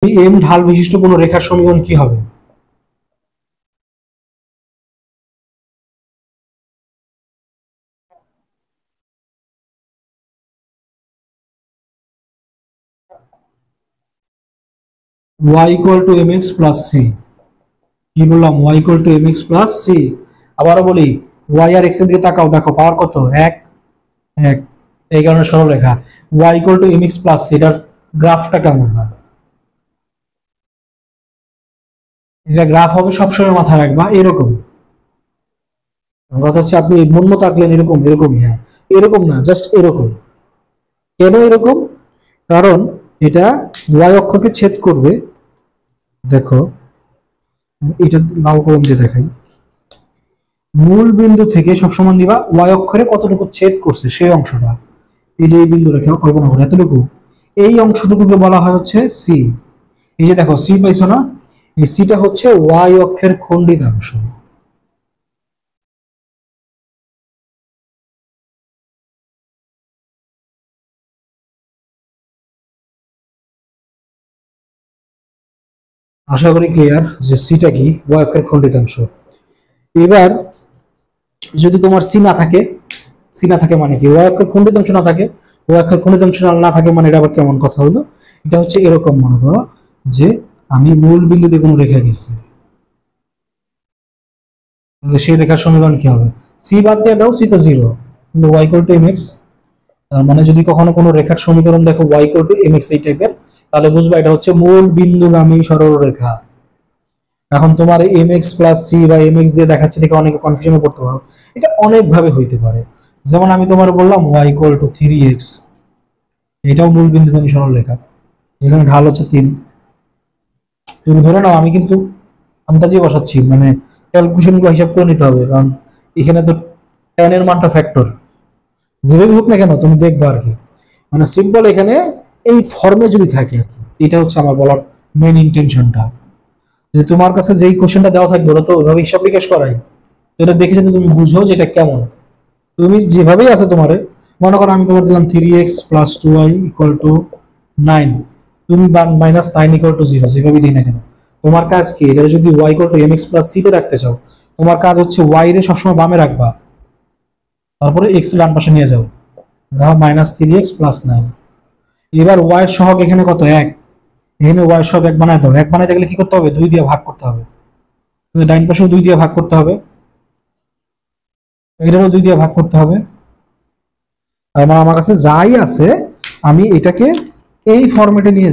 M ঢাল বিশিষ্ট কোন রেখার সমীকরণ কি হবে? y equal to mx plus c। কি বললাম? y equal to mx plus c। আবারও বলি, y আর x এর দিকে তাকাও, দেখো পাওয়ার কত? 1 1। এই কারণে সরল রেখা y equal to mx plus c। এটার গ্রাফটা কেমন হয়? এটা গ্রাফ হবে সবসময় মাথায় রাখবা এরকম। কথা হচ্ছে আপনি মন মতো আঁকলেন এরকম, এরকমই, হ্যাঁ এরকম না, জাস্ট এরকম। কেন এরকম? কারণ এটা y অক্ষকে ছেদ করবে। দেখো, এটা লাল কলম দিয়ে দেখাই। মূল বিন্দু থেকে সবসময় নিবা y অক্ষরে কতটুকু ছেদ করছে সেই অংশটা। এই যে এই বিন্দু রেখে কল্পনা করো এতটুকু, এই অংশটুকুকে বলা হয় হচ্ছে সি। এই যে দেখো সি পাইছো না? এই সিটা হচ্ছে y অক্ষের খণ্ডিতাংশ। আশা করি ক্লিয়ার যে সিটা কি, y অক্ষের খণ্ডিতাংশ। এবার যদি তোমার সি না থাকে, সি না থাকে মানে কি, y অক্ষের খণ্ডিতাংশ না থাকে, y অক্ষের খণ্ডিতাংশ না থাকে মানে এটা আবার কেমন কথা হলো? এটা হচ্ছে এরকম, মনে করো যে আমি মূল বিন্দুতে কোনো রেখা গেছি, তাহলে সেই রেখার সমীকরণ কি হবে? সি বাদ দিয়ে দাও, সি তো জিরো, কিন্তু y ইকুয়াল টু mx। তার মানে যদি কখনো কোনো রেখার সমীকরণ দেখো y ইকুয়াল টু mx এই টাইপের, তাহলে বুঝবা এটা হচ্ছে মূল বিন্দুগামী সরল রেখা। এখন তোমার mx প্লাস সি বা mx দিয়ে দেখাচ্ছে দেখে অনেকে কনফিউশনে পড়তে পারো। এটা অনেক ভাবে হইতে পারে। যেমন আমি তোমার বললাম y ইকুয়াল টু 3x, এটাও মূল বিন্দুগামী সরল রেখা, এখানে ঢাল হচ্ছে 3। তুমি ধরে নাও আমি কিন্তু আন্দাজে বসাচ্ছি, মানে ক্যালকুলেশন গুলো হিসাব করে নিতে হবে, কারণ এখানে তো tan এর মানটা ফ্যাক্টর। যেভাবে হোক না কেন তুমি দেখবা আর কি, মানে সিম্পল এখানে এই ফর্মে যদি থাকে আর কি। এটা হচ্ছে আমার বলার মেইন ইন্টেনশনটা, যে তোমার কাছে যেই কোশ্চেনটা দেওয়া থাকবে ওটা তো ওইভাবে হিসাব নিকাশ করাই, তো এটা দেখে যদি তুমি বুঝো যে এটা কেমন, তুমি যেভাবেই আছে তোমার, মনে করো আমি তোমার দিলাম 3x plus 2y equal to 9, তুমি -9 ইকুয়াল টু 0, যেভাবে দিই না কেন তোমার কাজ কি, এটা যদি y equal to mx plus c তে রাখতে চাও, তোমার কাজ হচ্ছে y রে সবসময় বামে রাখবা, তারপরে x ডান পাশে নিয়ে যাও, দাও -3x প্লাস 9। এবার y এর সহগ এখানে কত? 1। এখানে y এর সহগ 1 বানায় দাও। 1 বানাইতে গেলে কি করতে হবে? 2 দিয়ে ভাগ করতে হবে। ডাইন পাশেও 2 দিয়ে ভাগ করতে হবে, এটারও 2 দিয়ে ভাগ করতে হবে। তার মানে আমার কাছে যাই আছে আমি এটাকে এই ফরম্যাটে নিয়ে